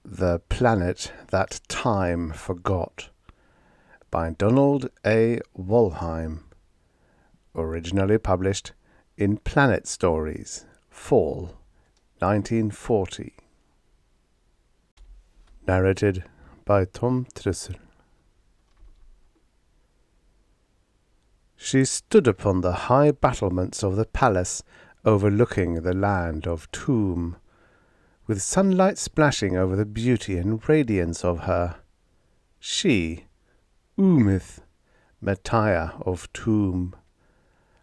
The Planet That Time Forgot by Donald A. Wollheim. Originally published in Planet Stories, Fall, 1940. Narrated by Tom Trussel. She stood upon the high battlements of the palace overlooking the land of Tomb, with sunlight splashing over the beauty and radiance of her. She, Umith, Messiah of Tomb.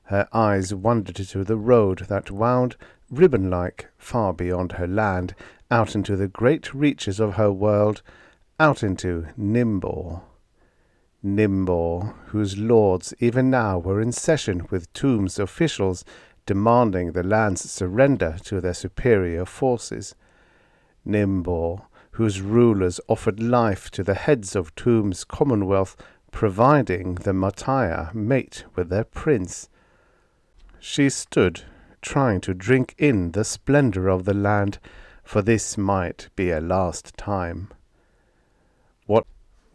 Her eyes wandered to the road that wound, ribbon-like, far beyond her land, out into the great reaches of her world, out into Nimbor. Nimbor, whose lords even now were in session with Tomb's officials, demanding the land's surrender to their superior forces. Nimbor, whose rulers offered life to the heads of Tomb's commonwealth, providing the Messiah mate with their prince. She stood, trying to drink in the splendor of the land, for this might be a last time.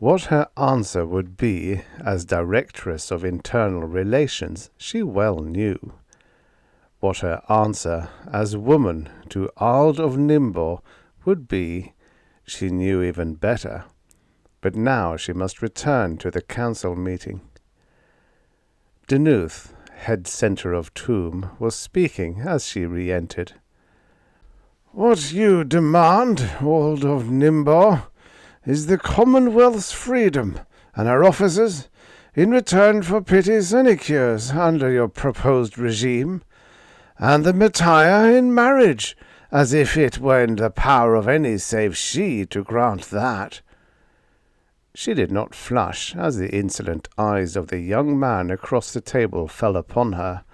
What her answer would be, as Directress of Internal Relations, she well knew. What her answer, as woman to Ald of Nimbor, would be, she knew even better. But now she must return to the council meeting. Denuth, head centre of Tomb, was speaking as she re-entered. "What you demand, Ald of Nimbor, is the Commonwealth's freedom, and our officers, in return for petty sinecures under your proposed regime, and the Messiah in marriage, as if it were in the power of any save she to grant that." She did not flush as the insolent eyes of the young man across the table fell upon her,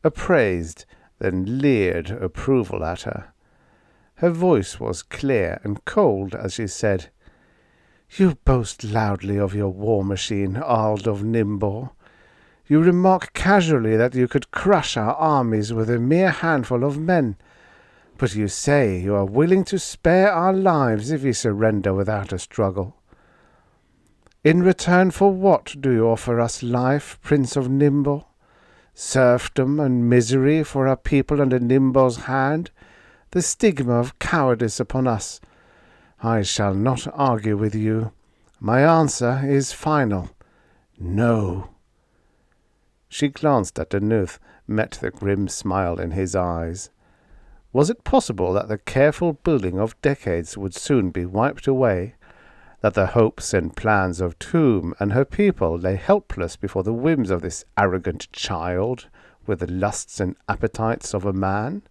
appraised, then leered approval at her. Her voice was clear and cold as she said, "You boast loudly of your war machine, Ald of Nimbor. You remark casually that you could crush our armies with a mere handful of men. But you say you are willing to spare our lives if we surrender without a struggle. In return for what do you offer us life, Prince of Nimbor? Serfdom and misery for our people under Nimbor's hand? The stigma of cowardice upon us? I shall not argue with you. My answer is final. No." She glanced at Denuth, met the grim smile in his eyes. Was it possible that the careful building of decades would soon be wiped away, that the hopes and plans of Tomb and her people lay helpless before the whims of this arrogant child with the lusts and appetites of a man?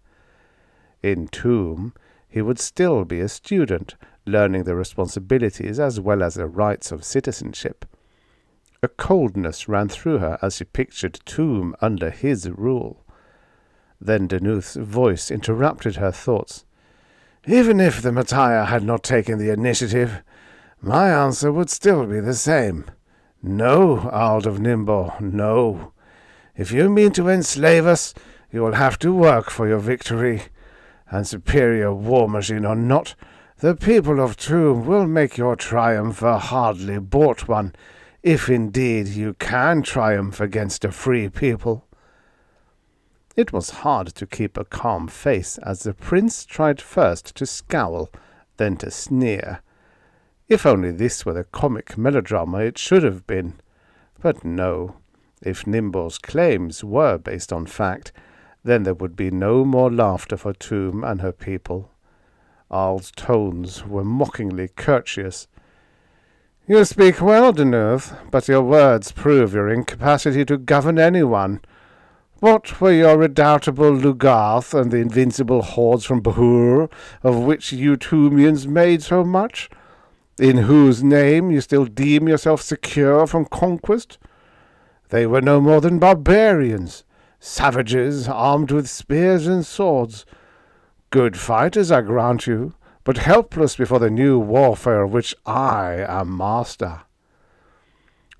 In Tomb he would still be a student, learning the responsibilities as well as the rights of citizenship. A coldness ran through her as she pictured Tomb under his rule. Then Denuth's voice interrupted her thoughts. "Even if the Messiah had not taken the initiative, my answer would still be the same. No, Ald of Nimbor, no. If you mean to enslave us, you will have to work for your victory. And superior war machine or not, the people of Tomb will make your triumph a hardly bought one, if indeed you can triumph against a free people." It was hard to keep a calm face as the prince tried first to scowl, then to sneer. If only this were the comic melodrama it should have been. But no, if Nimbor's claims were based on fact, then there would be no more laughter for Tomb and her people. Ald's tones were mockingly courteous. "You speak well, Denuth, but your words prove your incapacity to govern anyone. What were your redoubtable Lugarth and the invincible hordes from Bahur, of which you Toomians made so much? In whose name you still deem yourself secure from conquest? They were no more than barbarians, savages armed with spears and swords. Good fighters, I grant you, but helpless before the new warfare of which I am master.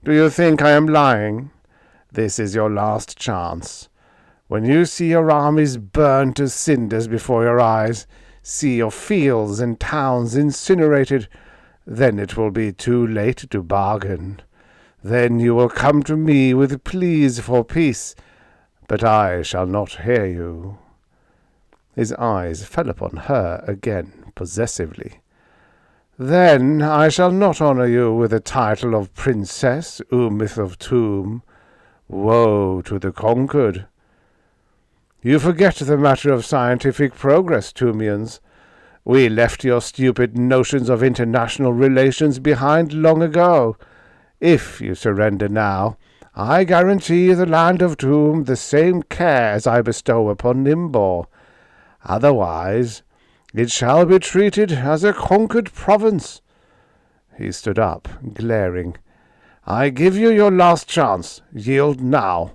Do you think I am lying? This is your last chance. When you see your armies burned to cinders before your eyes, see your fields and towns incinerated, then it will be too late to bargain. Then you will come to me with pleas for peace, but I shall not hear you." His eyes fell upon her again possessively. "Then I shall not honor you with the title of Princess Umith of Tomb. Woe to the conquered! You forget the matter of scientific progress, Tumians. We left your stupid notions of international relations behind long ago. If you surrender now, I guarantee the land of Tomb the same care as I bestow upon Nimbor. Otherwise, it shall be treated as a conquered province." He stood up, glaring. "I give you your last chance. Yield now."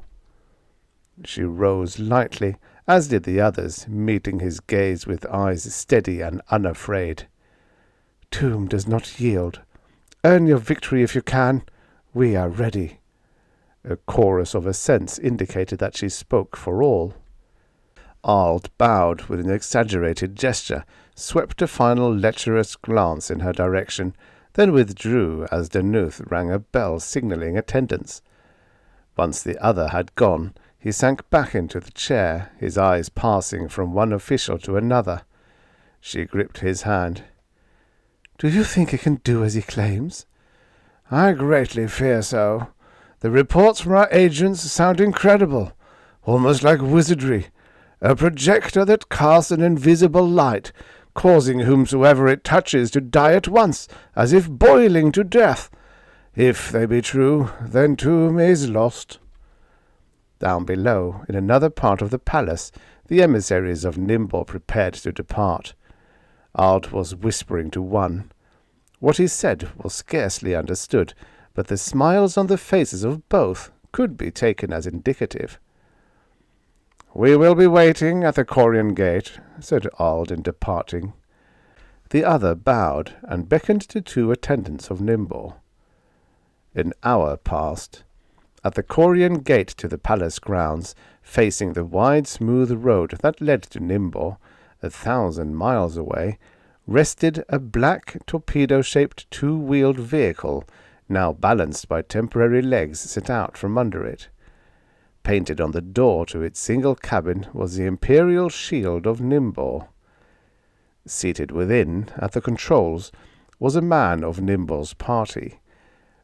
She rose lightly, as did the others, meeting his gaze with eyes steady and unafraid. "Tomb does not yield. Earn your victory if you can. We are ready." A chorus of assents indicated that she spoke for all. Ald bowed with an exaggerated gesture, swept a final lecherous glance in her direction, then withdrew as Danuth rang a bell signalling attendance. Once the other had gone, he sank back into the chair, his eyes passing from one official to another. She gripped his hand. "Do you think he can do as he claims?" "I greatly fear so. The reports from our agents sound incredible, almost like wizardry. A projector that casts an invisible light, causing whomsoever it touches to die at once, as if boiling to death. If they be true, then Tomb is lost." Down below, in another part of the palace, the emissaries of Nimbor prepared to depart. Ard was whispering to one. What he said was scarcely understood, but the smiles on the faces of both could be taken as indicative. "We will be waiting at the Corian gate," said Ald in departing. The other bowed and beckoned to two attendants of Nimbor. An hour passed. At the Corian gate to the palace grounds, facing the wide smooth road that led to Nimbor, 1,000 miles away, rested a black torpedo-shaped two-wheeled vehicle, now balanced by temporary legs set out from under it. Painted on the door to its single cabin was the imperial shield of Nimbor. Seated within, at the controls, was a man of Nimbor's party.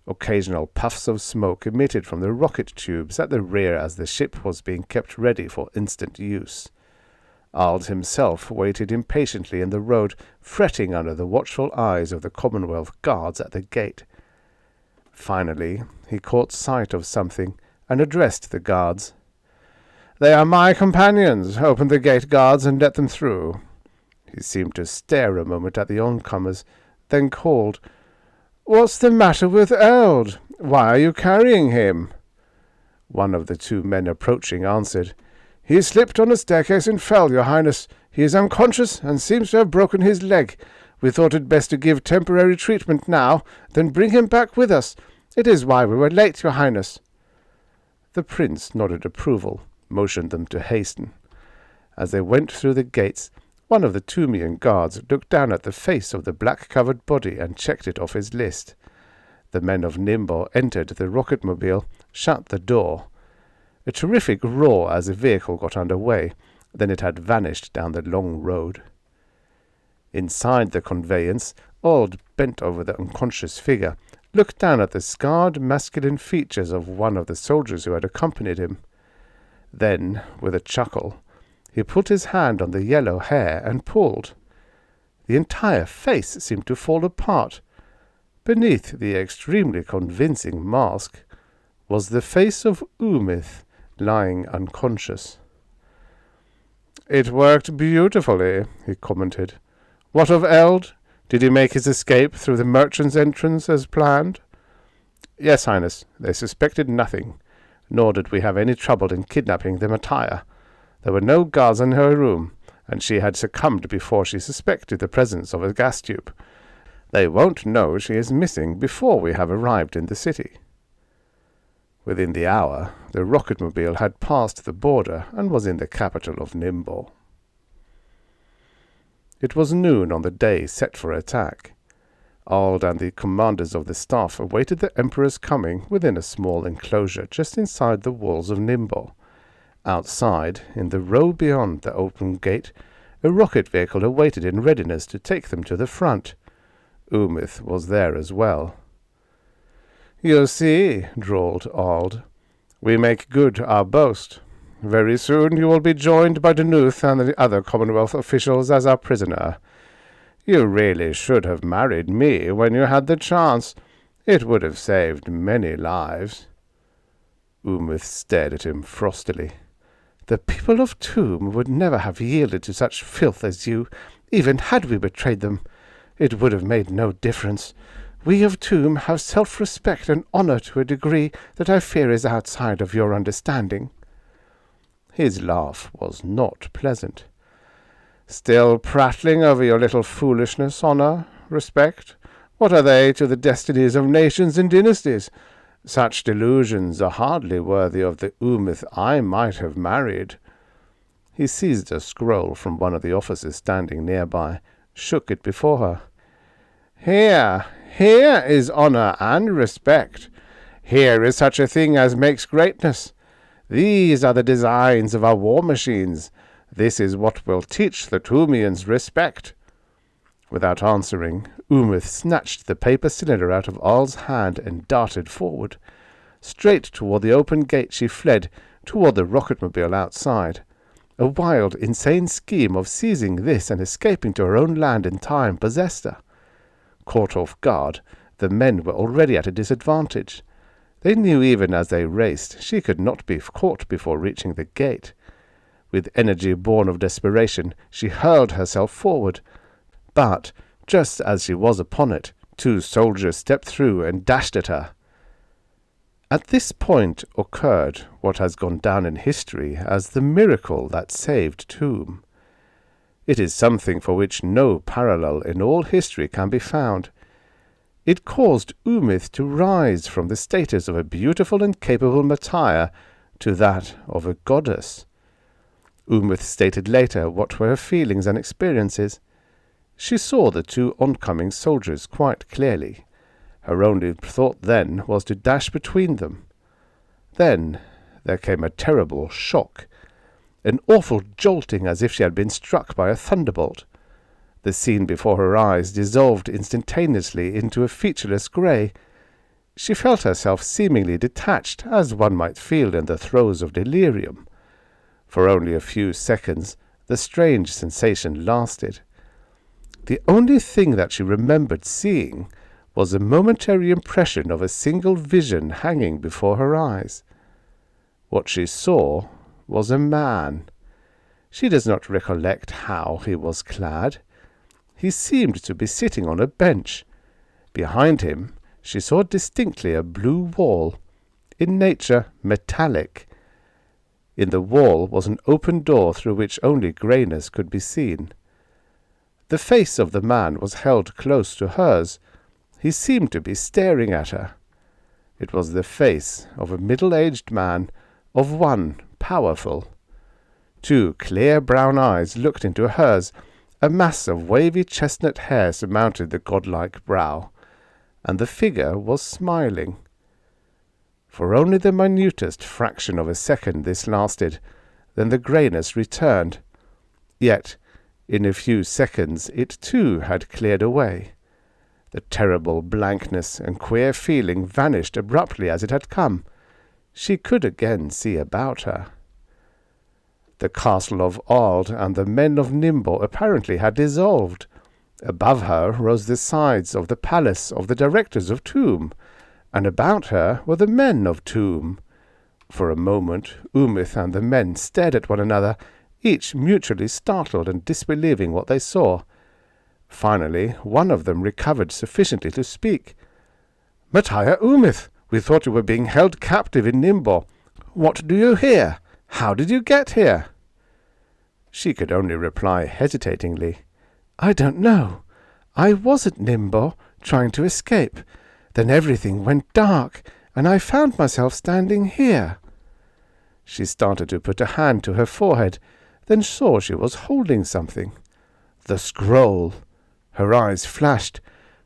Occasional puffs of smoke emitted from the rocket tubes at the rear as the ship was being kept ready for instant use. Ald himself waited impatiently in the road, fretting under the watchful eyes of the Commonwealth guards at the gate. Finally, he caught sight of something and addressed the guards. "They are my companions. Open the gate, guards, and let them through." He seemed to stare a moment at the oncomers, then called, "What's the matter with Eld? Why are you carrying him?" One of the two men approaching answered, "He slipped on a staircase and fell, your highness. He is unconscious and seems to have broken his leg. We thought it best to give temporary treatment now, then bring him back with us. It is why we were late, your highness." The prince nodded approval, motioned them to hasten. As they went through the gates, one of the Tumian guards looked down at the face of the black-covered body and checked it off his list. The men of Nimbor entered the rocket-mobile, shut the door. A terrific roar as the vehicle got under way, then it had vanished down the long road. Inside the conveyance, Ald bent over the unconscious figure, looked down at the scarred masculine features of one of the soldiers who had accompanied him. Then, with a chuckle, he put his hand on the yellow hair and pulled. The entire face seemed to fall apart. Beneath the extremely convincing mask was the face of Umith, lying unconscious. "It worked beautifully," he commented. "What of Eld? Did he make his escape through the merchant's entrance as planned?" "Yes, Highness. They suspected nothing, nor did we have any trouble in kidnapping the Mattia. There were no guards in her room, and she had succumbed before she suspected the presence of a gas tube. They won't know she is missing before we have arrived in the city." Within the hour, the rocket-mobile had passed the border and was in the capital of Nimbor. It was noon on the day set for attack. Ald and the commanders of the staff awaited the Emperor's coming within a small enclosure just inside the walls of Nimbo. Outside, in the row beyond the open gate, a rocket vehicle awaited in readiness to take them to the front. Umith was there as well. "You see," drawled Ald, "we make good our boast. Very soon you will be joined by Danuth and the other Commonwealth officials as our prisoner. You really should have married me when you had the chance. It would have saved many lives." Umith stared at him frostily. "The people of Tomb would never have yielded to such filth as you, even had we betrayed them. It would have made no difference. We of Tomb have self-respect and honor to a degree that I fear is outside of your understanding." His laugh was not pleasant. "Still prattling over your little foolishness, honor, respect? What are they to the destinies of nations and dynasties? Such delusions are hardly worthy of the Umith I might have married." He seized a scroll from one of the officers standing nearby, shook it before her. Here is honor and respect. Here is such a thing as makes greatness. These are the designs of our war machines. This is what will teach the Tumians respect." Without answering, Umith snatched the paper cylinder out of Ald's hand and darted forward. Straight toward the open gate she fled, toward the rocketmobile outside. A wild, insane scheme of seizing this and escaping to her own land in time possessed her. Caught off guard, the men were already at a disadvantage. They knew even as they raced she could not be caught before reaching the gate. With energy born of desperation, she hurled herself forward. But, just as she was upon it, 2 soldiers stepped through and dashed at her. At this point occurred what has gone down in history as the miracle that saved Tomb. It is something for which no parallel in all history can be found. It caused Umith to rise from the status of a beautiful and capable martyr to that of a goddess. Umith stated later what were her feelings and experiences. She saw the 2 oncoming soldiers quite clearly. Her only thought then was to dash between them. Then there came a terrible shock, an awful jolting as if she had been struck by a thunderbolt. The scene before her eyes dissolved instantaneously into a featureless grey. She felt herself seemingly detached, as one might feel in the throes of delirium. For only a few seconds the strange sensation lasted. The only thing that she remembered seeing was a momentary impression of a single vision hanging before her eyes. What she saw was a man. She does not recollect how he was clad. He seemed to be sitting on a bench. Behind him she saw distinctly a blue wall, in nature metallic. In the wall was an open door through which only greyness could be seen. The face of the man was held close to hers. He seemed to be staring at her. It was the face of a middle-aged man, of one powerful. 2 clear brown eyes looked into hers. A mass of wavy chestnut hair surmounted the godlike brow, and the figure was smiling. For only the minutest fraction of a second this lasted, then the greyness returned. Yet, in a few seconds it too had cleared away. The terrible blankness and queer feeling vanished abruptly as it had come. She could again see about her. The castle of Ald and the men of Nimbo apparently had dissolved. Above her rose the sides of the palace of the directors of Tomb, and about her were the men of Tomb. For a moment Umith and the men stared at one another, each mutually startled and disbelieving what they saw. Finally one of them recovered sufficiently to speak. "Martyr Umith, we thought you were being held captive in Nimbo. What do you here? How did you get here?" She could only reply hesitatingly, "I don't know. I was at Nimbo, trying to escape. Then everything went dark, and I found myself standing here." She started to put a hand to her forehead, then saw she was holding something. The scroll! Her eyes flashed.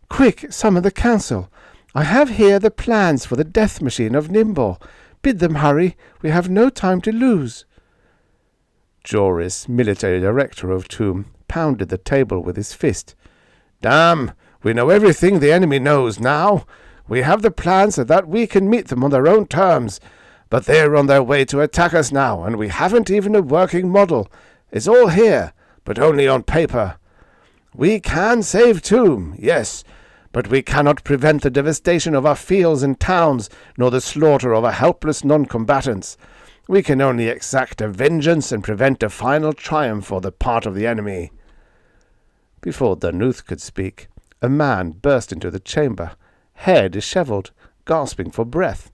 Quick, summon the council. I have here the plans for the death machine of Nimbor. Bid them hurry. We have no time to lose. Joris, military director of Tomb, pounded the table with his fist. Damn! We know everything the enemy knows now. We have the plans so that we can meet them on their own terms. But they're on their way to attack us now, and we haven't even a working model. It's all here, but only on paper. We can save Tomb, yes, but we cannot prevent the devastation of our fields and towns, nor the slaughter of our helpless non-combatants. We can only exact a vengeance and prevent a final triumph for the part of the enemy. Before Danuth could speak, a man burst into the chamber, hair dishevelled, gasping for breath.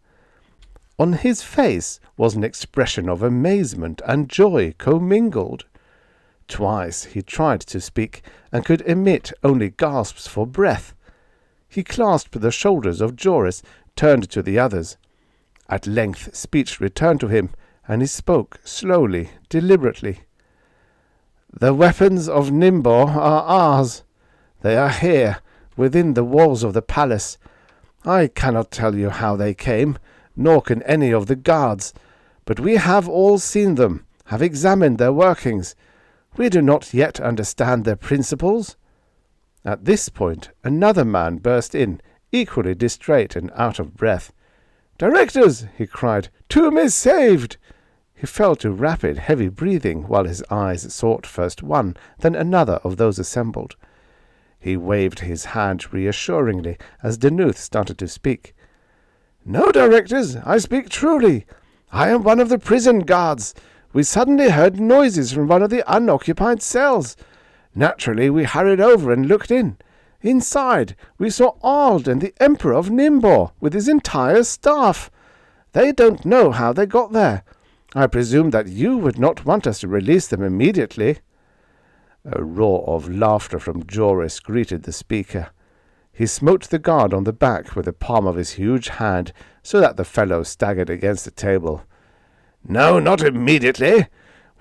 On his face was an expression of amazement and joy commingled. Twice he tried to speak, and could emit only gasps for breath. He clasped the shoulders of Joris, turned to the others. At length speech returned to him, and he spoke slowly, deliberately. The weapons of Nimbor are ours. They are here, within the walls of the palace. I cannot tell you how they came, nor can any of the guards, but we have all seen them, have examined their workings. We do not yet understand their principles. At this point another man burst in, equally distrait and out of breath. "Directors!" he cried. "Tomb is saved!" He fell to rapid, heavy breathing, while his eyes sought first one, then another of those assembled. He waved his hand reassuringly as Danuth started to speak. "No, directors, I speak truly. I am one of the prison guards. We suddenly heard noises from one of the unoccupied cells. Naturally, we hurried over and looked in. Inside, we saw Ald and the Emperor of Nimbor, with his entire staff. They don't know how they got there. I presume that you would not want us to release them immediately." A roar of laughter from Joris greeted the speaker. He smote the guard on the back with the palm of his huge hand, so that the fellow staggered against the table. "No, not immediately.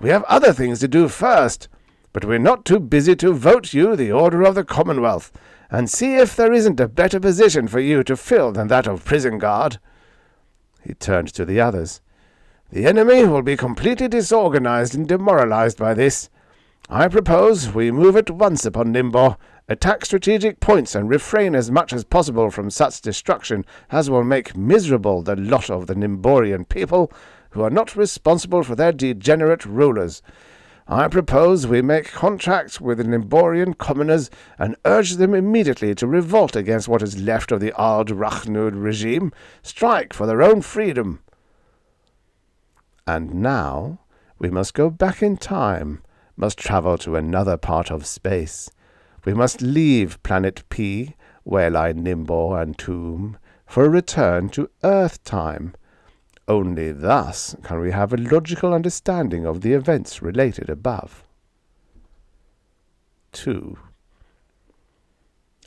We have other things to do first. But we're not too busy to vote you the Order of the Commonwealth, and see if there isn't a better position for you to fill than that of prison guard." He turned to the others. "The enemy will be completely disorganized and demoralized by this. I propose we move at once upon Nimbor, attack strategic points, and refrain as much as possible from such destruction as will make miserable the lot of the Nimborian people, who are not responsible for their degenerate rulers. I propose we make contracts with the Nimborian commoners and urge them immediately to revolt against what is left of the Ard Rachnud regime, strike for their own freedom." And now we must go back in time, must travel to another part of space. We must leave planet P, where lie Nimbor and Tomb, for a return to Earth time. Only thus can we have a logical understanding of the events related above. 2.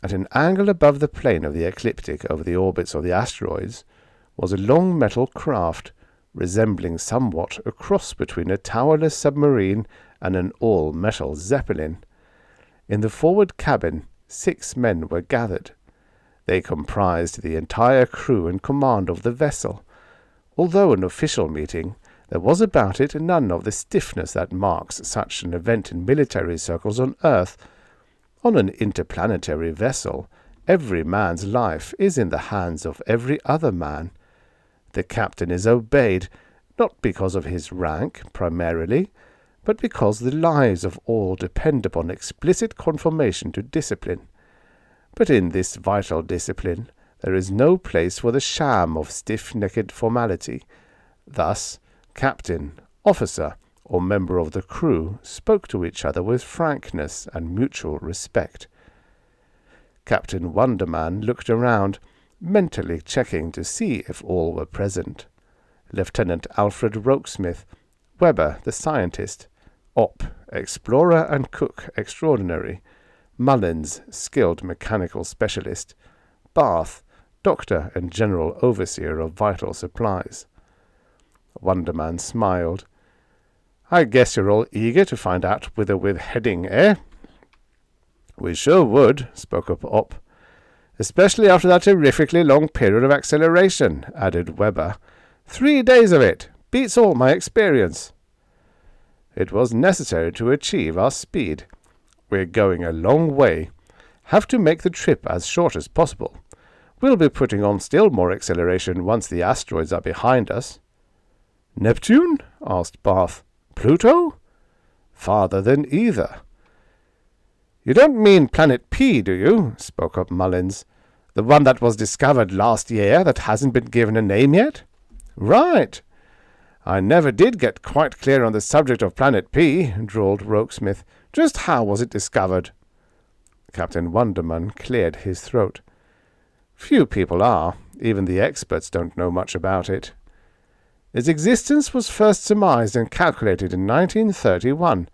At an angle above the plane of the ecliptic over the orbits of the asteroids was a long metal craft, resembling somewhat a cross between a towerless submarine and an all-metal zeppelin. In the forward cabin 6 men were gathered. They comprised the entire crew and command of the vessel. Although an official meeting, there was about it none of the stiffness that marks such an event in military circles on Earth. On an interplanetary vessel, every man's life is in the hands of every other man. The captain is obeyed, not because of his rank, primarily, but because the lives of all depend upon explicit conformation to discipline. But in this vital discipline, there is no place for the sham of stiff-necked formality. Thus, captain, officer, or member of the crew spoke to each other with frankness and mutual respect. Captain Wonderman looked around, mentally checking to see if all were present. Lieutenant Alfred Rokesmith, Weber the scientist, Opp, explorer and cook extraordinary, Mullins, skilled mechanical specialist, Barth, doctor and general overseer of vital supplies. Wonderman smiled. "I guess you're all eager to find out whither we're heading, eh?" "We sure would," spoke up Op. "Especially after that terrifically long period of acceleration," added Weber. 3 days of it! Beats all my experience." "It was necessary to achieve our speed. We're going a long way. Have to make the trip as short as possible. We'll be putting on still more acceleration once the asteroids are behind us." "Neptune?" asked Barth. "Pluto?" "Farther than either." "You don't mean Planet P, do you?" spoke up Mullins. "The one that was discovered last year that hasn't been given a name yet?" "Right. I never did get quite clear on the subject of Planet P," drawled Rokesmith. "Just how was it discovered?" Captain Wonderman cleared his throat. "Few people are. Even the experts don't know much about it. Its existence was first surmised and calculated in 1931,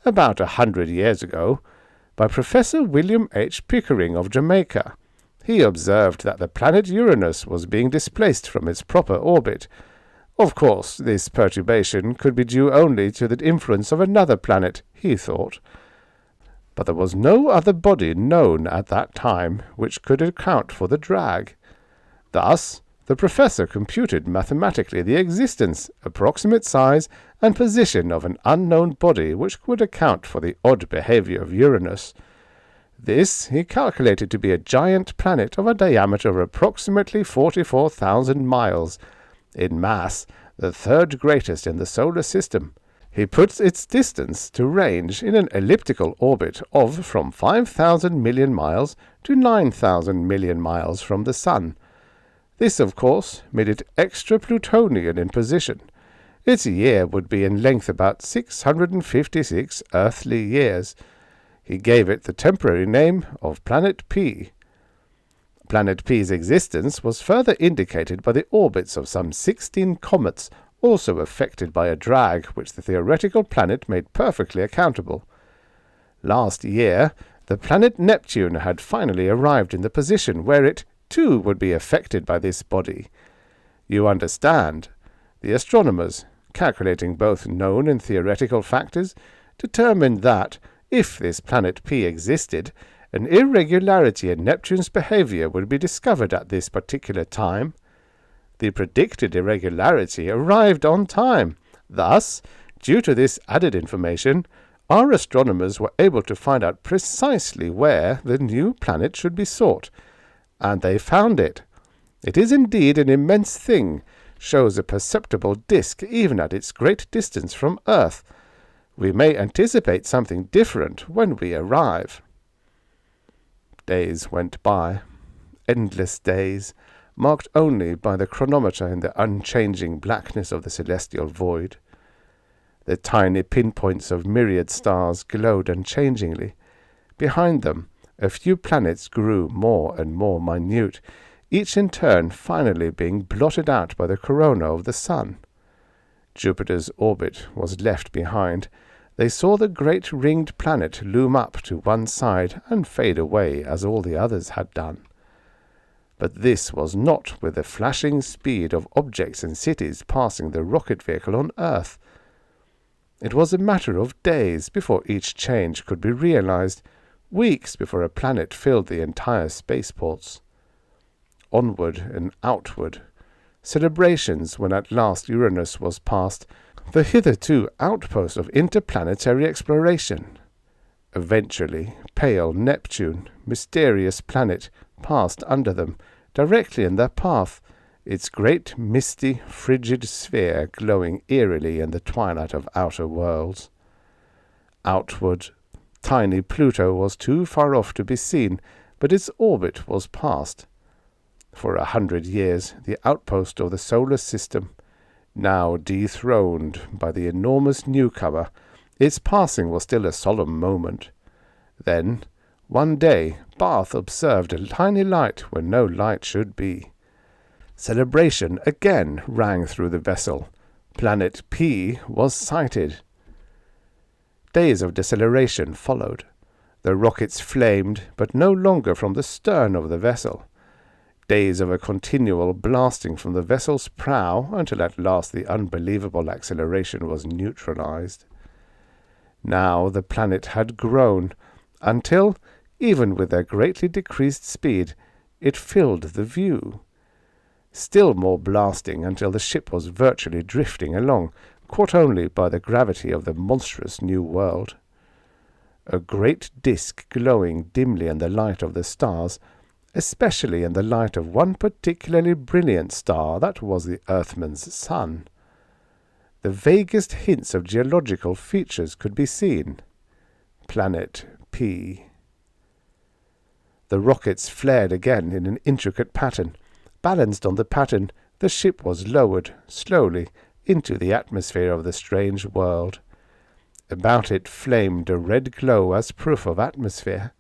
about 100 years ago, by Professor William H. Pickering of Jamaica. He observed that the planet Uranus was being displaced from its proper orbit. Of course, this perturbation could be due only to the influence of another planet, he thought. But there was no other body known at that time which could account for the drag. Thus, the professor computed mathematically the existence, approximate size, and position of an unknown body which would account for the odd behavior of Uranus. This he calculated to be a giant planet of a diameter of approximately 44,000 miles, in mass the third greatest in the solar system. He puts its distance to range in an elliptical orbit of from 5,000 million miles to 9,000 million miles from the Sun. This, of course, made it extra Plutonian in position. Its year would be in length about 656 earthly years. He gave it the temporary name of Planet P. Planet P's existence was further indicated by the orbits of some 16 comets, also affected by a drag which the theoretical planet made perfectly accountable. Last year, the planet Neptune had finally arrived in the position where it, too, would be affected by this body. You understand, the astronomers, calculating both known and theoretical factors, determined that, if this planet P existed, an irregularity in Neptune's behavior would be discovered at this particular time. The predicted irregularity arrived on time. Thus, due to this added information, our astronomers were able to find out precisely where the new planet should be sought, and they found it. It is indeed an immense thing, shows a perceptible disk even at its great distance from Earth. We may anticipate something different when we arrive. Days went by, endless days, marked only by the chronometer in the unchanging blackness of the celestial void. The tiny pinpoints of myriad stars glowed unchangingly. Behind them, a few planets grew more and more minute, each in turn finally being blotted out by the corona of the Sun. Jupiter's orbit was left behind. They saw the great ringed planet loom up to one side and fade away as all the others had done. But this was not with the flashing speed of objects and cities passing the rocket vehicle on Earth. It was a matter of days before each change could be realized, weeks before a planet filled the entire spaceports. Onward and outward. Celebrations when at last Uranus was passed, the hitherto outpost of interplanetary exploration. Eventually, pale Neptune, mysterious planet, passed under them, directly in their path, its great misty, frigid sphere glowing eerily in the twilight of outer worlds. Outward, tiny Pluto was too far off to be seen, but its orbit was past. For 100 years, the outpost of the solar system, now dethroned by the enormous newcomer, its passing was still a solemn moment. Then, one day, Barth observed a tiny light where no light should be. Celebration again rang through the vessel. Planet P was sighted. Days of deceleration followed. The rockets flamed, but no longer from the stern of the vessel. Days of a continual blasting from the vessel's prow until at last the unbelievable acceleration was neutralized. Now the planet had grown, until, Even with their greatly decreased speed, it filled the view. Still more blasting until the ship was virtually drifting along, caught only by the gravity of the monstrous new world. A great disk glowing dimly in the light of the stars, especially in the light of one particularly brilliant star that was the Earthman's sun. The vaguest hints of geological features could be seen. Planet P. The rockets flared again in an intricate pattern. Balanced on the pattern, the ship was lowered, slowly, into the atmosphere of the strange world. About it flamed a red glow as proof of atmosphere.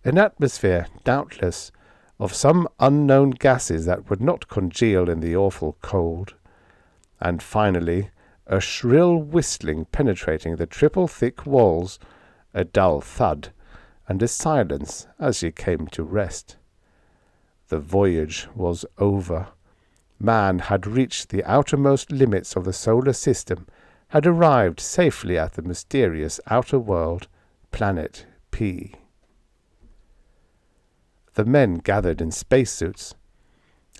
An atmosphere, doubtless, of some unknown gases that would not congeal in the awful cold. And finally, a shrill whistling penetrating the triple-thick walls, a dull thud, and a silence as she came to rest. The voyage was over. Man had reached the outermost limits of the solar system, had arrived safely at the mysterious outer world, Planet P. The men gathered in spacesuits.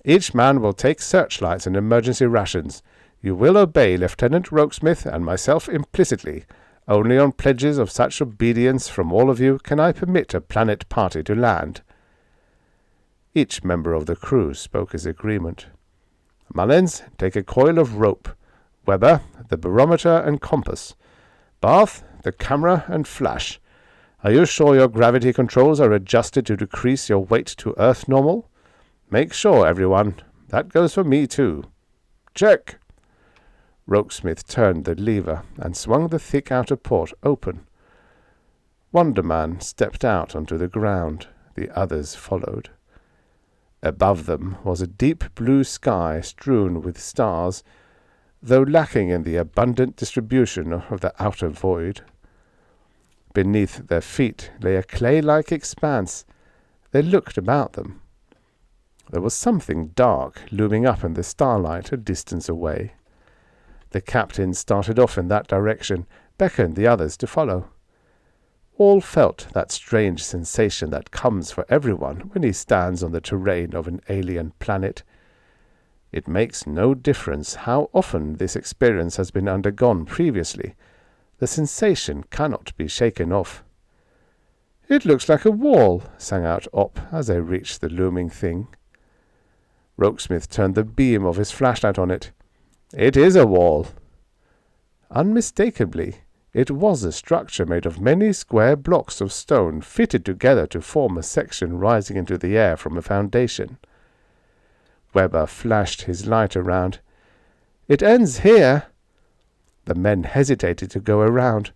"Each man will take searchlights and emergency rations. You will obey Lieutenant Rokesmith and myself implicitly. Only on pledges of such obedience from all of you can I permit a planet party to land." Each member of the crew spoke his agreement. "Mullins, take a coil of rope. Weber, the barometer and compass. Barth, the camera and flash. Are you sure your gravity controls are adjusted to decrease your weight to Earth normal? Make sure, everyone. That goes for me, too." "Check." Rokesmith turned the lever and swung the thick outer port open. Wonderman stepped out onto the ground. The others followed. Above them was a deep blue sky strewn with stars, though lacking in the abundant distribution of the outer void. Beneath their feet lay a clay-like expanse. They looked about them. There was something dark looming up in the starlight a distance away. The captain started off in that direction, beckoned the others to follow. All felt that strange sensation that comes for everyone when he stands on the terrain of an alien planet. It makes no difference how often this experience has been undergone previously. The sensation cannot be shaken off. "It looks like a wall," sang out Opp as they reached the looming thing. Rokesmith turned the beam of his flashlight on it. "It is a wall." Unmistakably, it was a structure made of many square blocks of stone fitted together to form a section rising into the air from a foundation. Weber flashed his light around. "It ends here." The men hesitated to go around.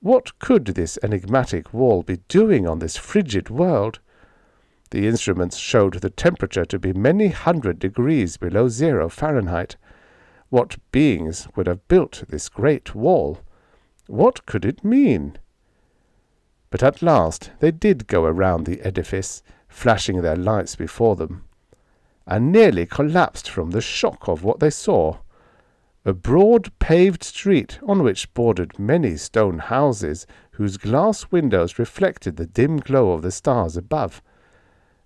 What could this enigmatic wall be doing on this frigid world? The instruments showed the temperature to be many 100 degrees below 0 Fahrenheit. What beings would have built this great wall? What could it mean? But at last they did go around the edifice, flashing their lights before them, and nearly collapsed from the shock of what they saw. A broad paved street on which bordered many stone houses whose glass windows reflected the dim glow of the stars above.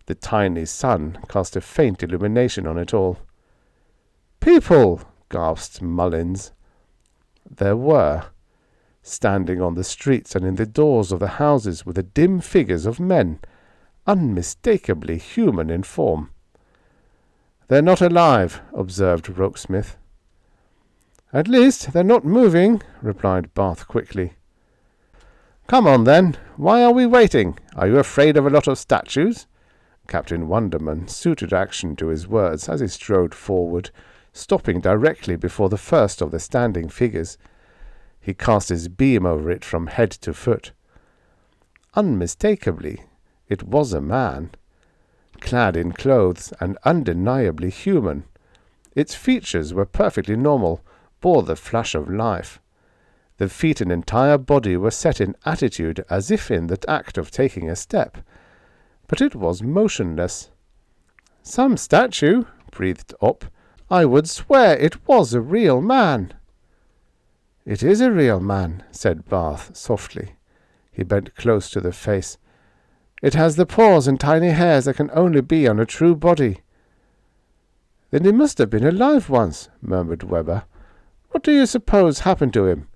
The tiny sun cast a faint illumination on it all. "People!" gasped Mullins. There were. Standing on the streets and in the doors of the houses were the dim figures of men, unmistakably human in form. "They're not alive," observed Rokesmith. "At least they're not moving," replied Barth quickly. "Come on, then. Why are we waiting? Are you afraid of a lot of statues?" Captain Wonderman suited action to his words as he strode forward, stopping directly before the first of the standing figures. He cast his beam over it from head to foot. Unmistakably, it was a man, clad in clothes and undeniably human. Its features were perfectly normal, bore the flush of life. The feet and entire body were set in attitude as if in the act of taking a step, but it was motionless. "Some statue," breathed Opp. "I would swear it was a real man." "It is a real man," said Barth softly. He bent close to the face. It has the paws and tiny hairs that can only be on a true body." "Then he must have been alive once," murmured Webber. "What do you suppose happened to him?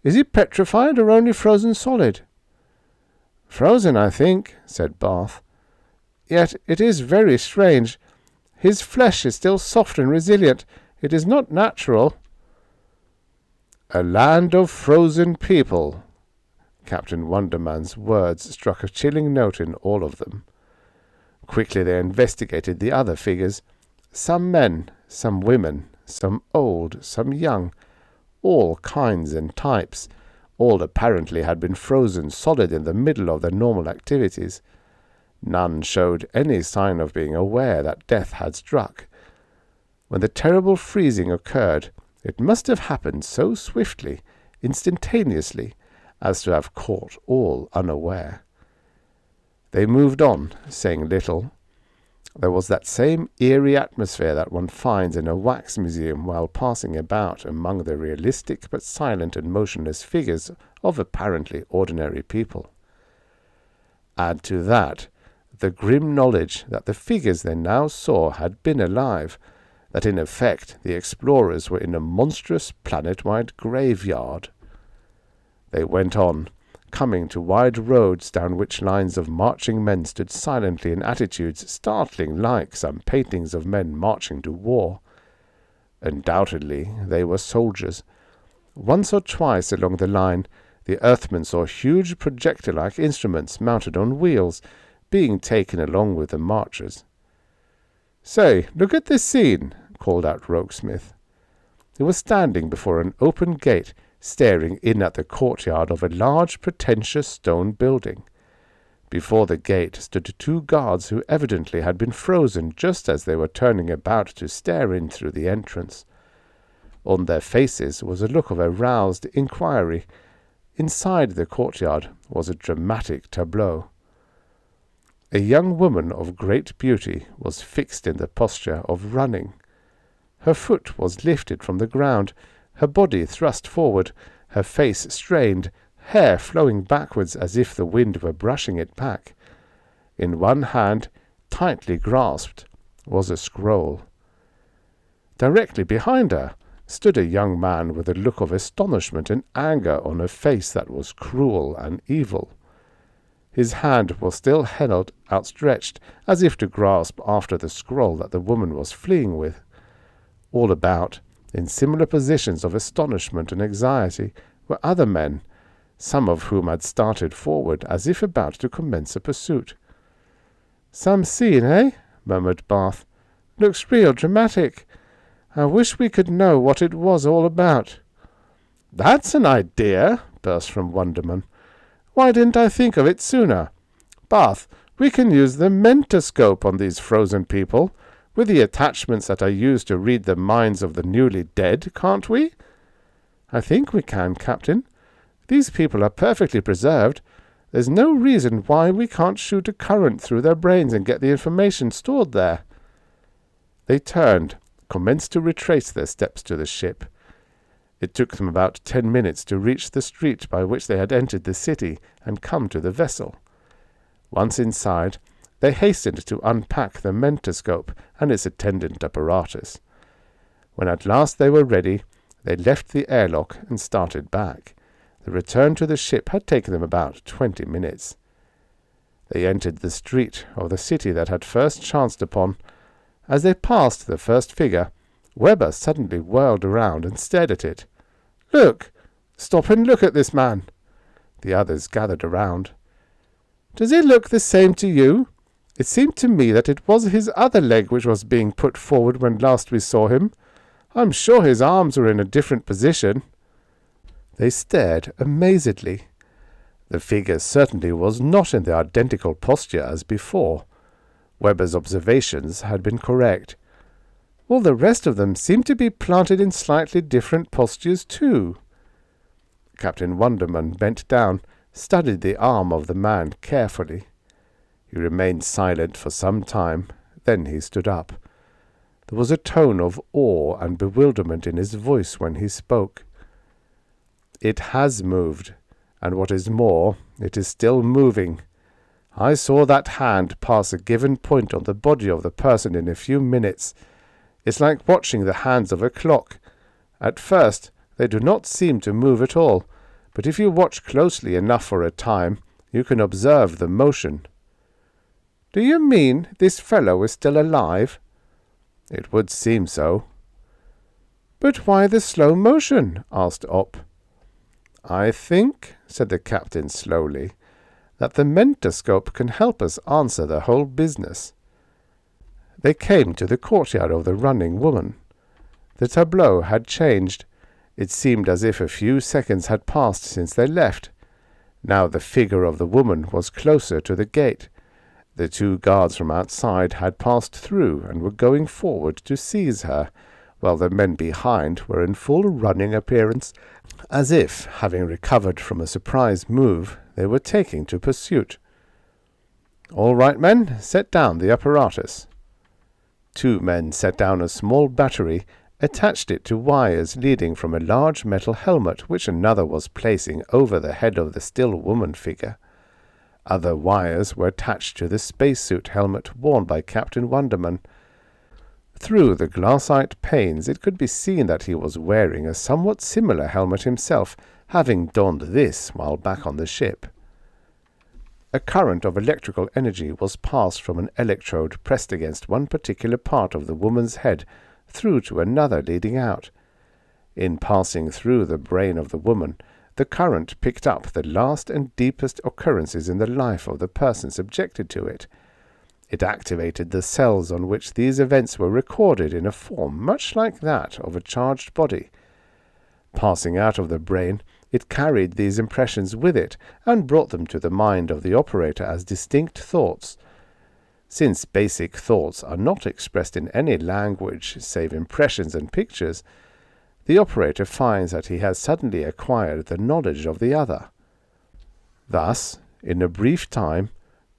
Is he petrified or only frozen solid?" "Frozen, I think," said Barth. "Yet it is very strange. His flesh is still soft and resilient. It is not natural." "A land of frozen people." Captain Wonderman's words struck a chilling note in all of them. Quickly they investigated the other figures. Some men, some women, some old, some young, all kinds and types. All apparently had been frozen solid in the middle of their normal activities. None showed any sign of being aware that death had struck. When the terrible freezing occurred, it must have happened so swiftly, instantaneously, as to have caught all unaware. They moved on, saying little. There was that same eerie atmosphere that one finds in a wax museum while passing about among the realistic but silent and motionless figures of apparently ordinary people. Add to that the grim knowledge that the figures they now saw had been alive, that in effect the explorers were in a monstrous planet-wide graveyard. They went on, coming to wide roads down which lines of marching men stood silently in attitudes startling like some paintings of men marching to war. Undoubtedly they were soldiers. Once or twice along the line the Earthmen saw huge projectile-like instruments mounted on wheels being taken along with the marchers. "Say, look at this scene," called out Roguesmith. He was standing before an open gate, staring in at the courtyard of a large, pretentious stone building. Before the gate stood two guards who evidently had been frozen just as they were turning about to stare in through the entrance. On their faces was a look of aroused inquiry. Inside the courtyard was a dramatic tableau. A young woman of great beauty was fixed in the posture of running. Her foot was lifted from the ground, her body thrust forward, her face strained, hair flowing backwards as if the wind were brushing it back. In one hand, tightly grasped, was a scroll. Directly behind her stood a young man with a look of astonishment and anger on a face that was cruel and evil. His hand was still held outstretched, as if to grasp after the scroll that the woman was fleeing with. All about, in similar positions of astonishment and anxiety, were other men, some of whom had started forward as if about to commence a pursuit. "Some scene, eh?" murmured Barth. "Looks real dramatic. I wish we could know what it was all about." "That's an idea!" burst from Wonderman. "Why didn't I think of it sooner? Barth, we can use the mentoscope on these frozen people, with the attachments that are used to read the minds of the newly dead, can't we?" "I think we can, Captain. These people are perfectly preserved. There's no reason why we can't shoot a current through their brains and get the information stored there." They turned, commenced to retrace their steps to the ship. It took them about 10 minutes to reach the street by which they had entered the city and come to the vessel. Once inside, they hastened to unpack the mentoscope and its attendant apparatus. When at last they were ready, they left the airlock and started back. The return to the ship had taken them about 20 minutes. They entered the street of the city that had first chanced upon. As they passed the first figure, Webber suddenly whirled around and stared at it. "Look! Stop and look at this man!" The others gathered around. "Does he look the same to you? It seemed to me that it was his other leg which was being put forward when last we saw him. I'm sure his arms were in a different position." They stared amazedly. The figure certainly was not in the identical posture as before. Webber's observations had been correct. All the rest of them seemed to be planted in slightly different postures too. Captain Wonderman bent down, studied the arm of the man carefully. He remained silent for some time, then he stood up. There was a tone of awe and bewilderment in his voice when he spoke. "It has moved, and what is more, it is still moving. I saw that hand pass a given point on the body of the person in a few minutes. It's like watching the hands of a clock. At first, they do not seem to move at all, but if you watch closely enough for a time, you can observe the motion." "Do you mean this fellow is still alive?" "It would seem so." "But why the slow motion?" asked Op. "I think," said the captain slowly, "that the mentoscope can help us answer the whole business." They came to the courtyard of the running woman. The tableau had changed. It seemed as if a few seconds had passed since they left. Now the figure of the woman was closer to the gate. The two guards from outside had passed through and were going forward to seize her, while the men behind were in full running appearance, as if, having recovered from a surprise move, they were taking to pursuit. "All right, men, set down the apparatus." Two men set down a small battery, attached it to wires leading from a large metal helmet which another was placing over the head of the still woman figure. Other wires were attached to the spacesuit helmet worn by Captain Wonderman. Through the glassite panes it could be seen that he was wearing a somewhat similar helmet himself, having donned this while back on the ship. A current of electrical energy was passed from an electrode pressed against one particular part of the woman's head through to another leading out. In passing through the brain of the woman, the current picked up the last and deepest occurrences in the life of the person subjected to it. It activated the cells on which these events were recorded in a form much like that of a charged body. Passing out of the brain, it carried these impressions with it and brought them to the mind of the operator as distinct thoughts. Since basic thoughts are not expressed in any language save impressions and pictures, the operator finds that he has suddenly acquired the knowledge of the other. Thus, in a brief time,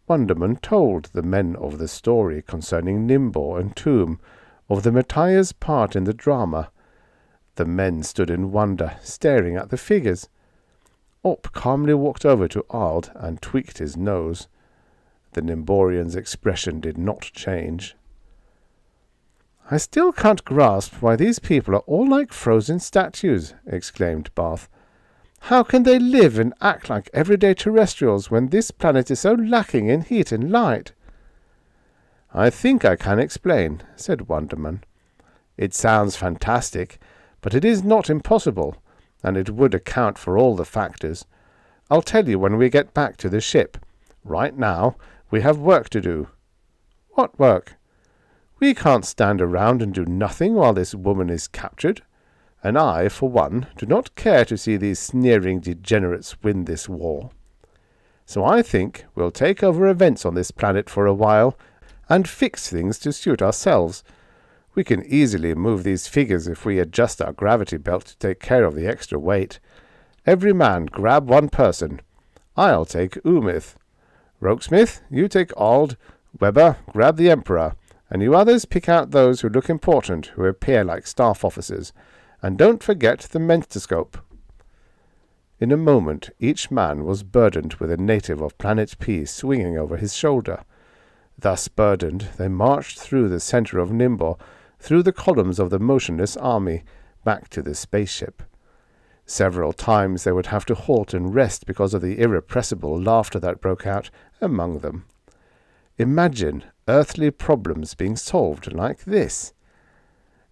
Wonderman told the men of the story concerning Nimbo and Tomb, of the Matthias part in the drama. The men stood in wonder, staring at the figures. Op calmly walked over to Ard and tweaked his nose. The Nimborian's expression did not change. "I still can't grasp why these people are all like frozen statues," exclaimed Barth. "How can they live and act like everyday terrestrials when this planet is so lacking in heat and light?" "I think I can explain," said Wonderman. "It sounds fantastic, but it is not impossible, and it would account for all the factors. I'll tell you when we get back to the ship. Right now, we have work to do." "What work?" "We can't stand around and do nothing while this woman is captured. And I, for one, do not care to see these sneering degenerates win this war. So I think we'll take over events on this planet for a while and fix things to suit ourselves. We can easily move these figures if we adjust our gravity belt to take care of the extra weight. Every man grab one person. I'll take Umith. Rokesmith, you take Ald. Weber, grab the Emperor. And you others pick out those who look important, who appear like staff officers. And don't forget the mentoscope." In a moment each man was burdened with a native of Planet P swinging over his shoulder. Thus burdened, they marched through the center of Nimbo, through the columns of the motionless army, back to the spaceship. Several times they would have to halt and rest because of the irrepressible laughter that broke out among them. Imagine earthly problems being solved like this.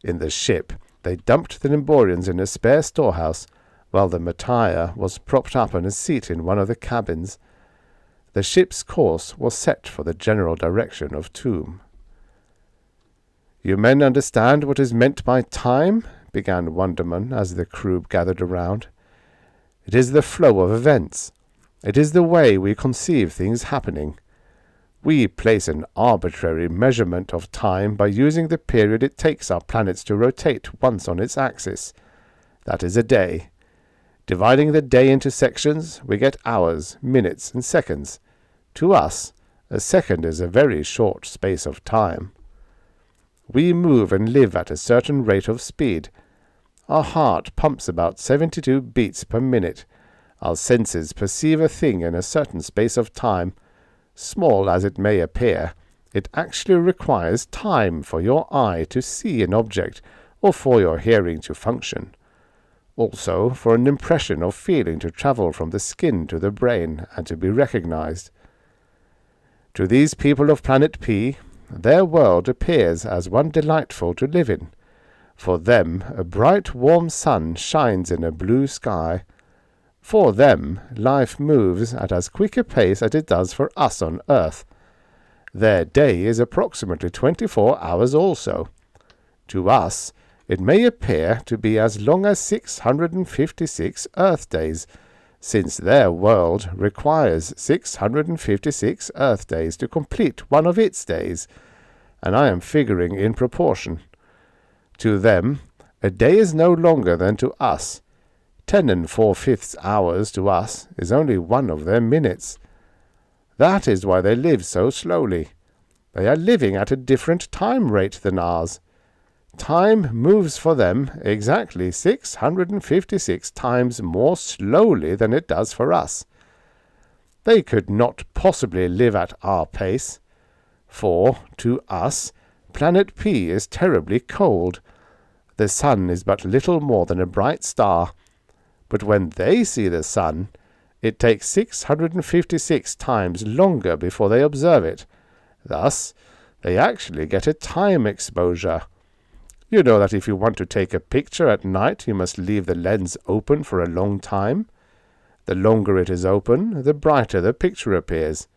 In the ship, they dumped the Nimborians in a spare storehouse, while the Mattia was propped up on a seat in one of the cabins. The ship's course was set for the general direction of Tomb. "You men understand what is meant by time?" began Wonderman as the crew gathered around. "It is the flow of events. It is the way we conceive things happening. We place an arbitrary measurement of time by using the period it takes our planets to rotate once on its axis. That is a day. Dividing the day into sections, we get hours, minutes, and seconds. To us, a second is a very short space of time. We move and live at a certain rate of speed. Our heart pumps about 72 beats per minute. Our senses perceive a thing in a certain space of time. Small as it may appear, it actually requires time for your eye to see an object or for your hearing to function. Also for an impression of feeling to travel from the skin to the brain and to be recognized. To these people of Planet P, their world appears as one delightful to live in. For them, a bright, warm sun shines in a blue sky. For them, life moves at as quick a pace as it does for us on Earth. Their day is approximately 24 hours also. To us, it may appear to be as long as 656 Earth days, since their world requires 656 Earth days to complete one of its days, and I am figuring in proportion. To them, a day is no longer than to us. 10 4/5 hours to us is only one of their minutes. That is why they live so slowly. They are living at a different time rate than ours. Time moves for them exactly 656 times more slowly than it does for us. They could not possibly live at our pace, for, to us, Planet P is terribly cold. The sun is but little more than a bright star, but when they see the sun, it takes 656 times longer before they observe it. Thus, they actually get a time exposure. You know that if you want to take a picture at night, you must leave the lens open for a long time. The longer it is open, the brighter the picture appears.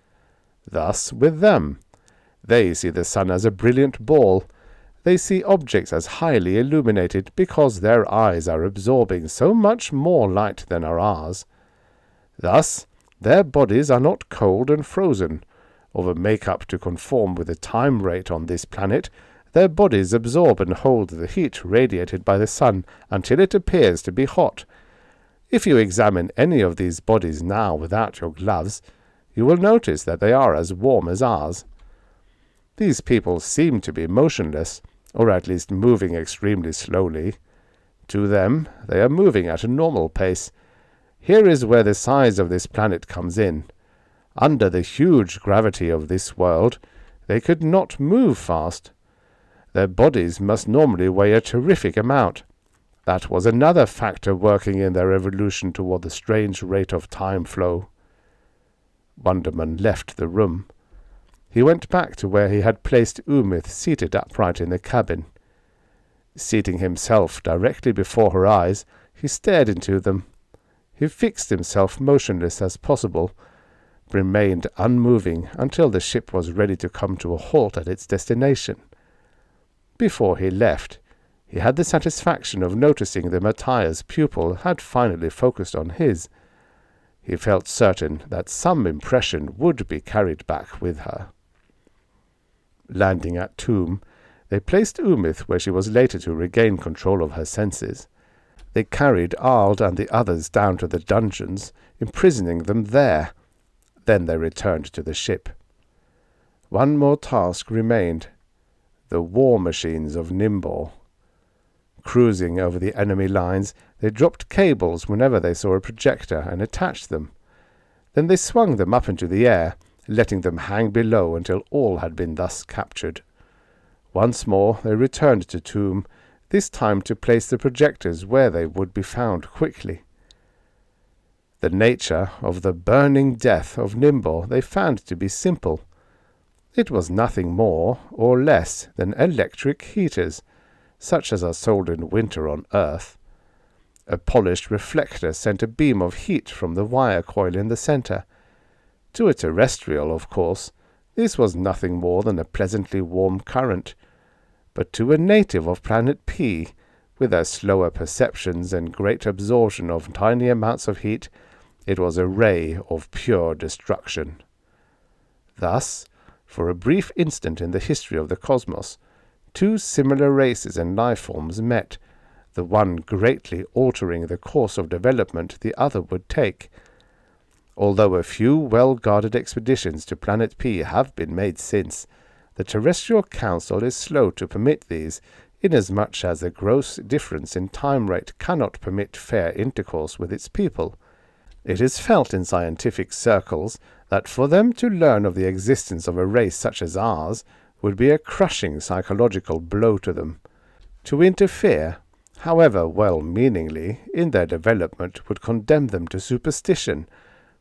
Thus with them. They see the sun as a brilliant ball. They see objects as highly illuminated because their eyes are absorbing so much more light than are ours. Thus, their bodies are not cold and frozen, or the make-up to conform with the time rate on this planet. Their bodies absorb and hold the heat radiated by the sun until it appears to be hot. If you examine any of these bodies now without your gloves, you will notice that they are as warm as ours. These people seem to be motionless, or at least moving extremely slowly. To them, they are moving at a normal pace. Here is where the size of this planet comes in. Under the huge gravity of this world, they could not move fast. Their bodies must normally weigh a terrific amount. That was another factor working in their evolution toward the strange rate of time flow. Wonderman left the room. He went back to where he had placed Umith seated upright in the cabin. Seating himself directly before her eyes, he stared into them. He fixed himself motionless as possible, remained unmoving until the ship was ready to come to a halt at its destination. Before he left, he had the satisfaction of noticing that Matthias' pupil had finally focused on his. He felt certain that some impression would be carried back with her. Landing at Tomb, they placed Umith where she was later to regain control of her senses. They carried Ald and the others down to the dungeons, imprisoning them there. Then they returned to the ship. One more task remained: the war machines of Nimbor. Cruising over the enemy lines, they dropped cables whenever they saw a projector and attached them. Then they swung them up into the air, letting them hang below until all had been thus captured. Once more they returned to Tomb, this time to place the projectors where they would be found quickly. The nature of the burning death of Nimbor they found to be simple. It was nothing more or less than electric heaters, such as are sold in winter on Earth. A polished reflector sent a beam of heat from the wire coil in the center. To a terrestrial, of course, this was nothing more than a pleasantly warm current, but to a native of Planet P, with their slower perceptions and great absorption of tiny amounts of heat, it was a ray of pure destruction. Thus, for a brief instant in the history of the cosmos, two similar races and life forms met, the one greatly altering the course of development the other would take. Although a few well-guarded expeditions to Planet P have been made since, the Terrestrial Council is slow to permit these, inasmuch as the gross difference in time rate cannot permit fair intercourse with its people. It is felt in scientific circles that for them to learn of the existence of a race such as ours would be a crushing psychological blow to them. To interfere, however well-meaningly, in their development would condemn them to superstition,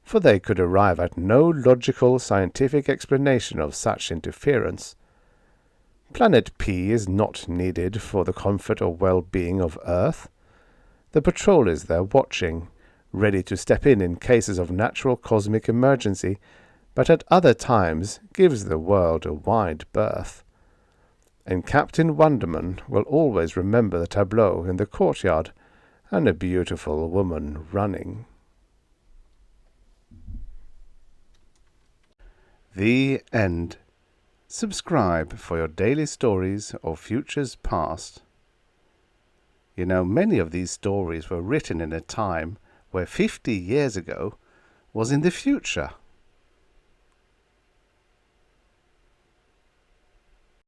for they could arrive at no logical scientific explanation of such interference. Planet P is not needed for the comfort or well-being of Earth. The patrol is there watching, ready to step in cases of natural cosmic emergency, but at other times gives the world a wide berth. And Captain Wonderman will always remember the tableau in the courtyard and a beautiful woman running. The end. Subscribe for your daily stories or futures past. You know, many of these stories were written in a time where 50 years ago was in the future.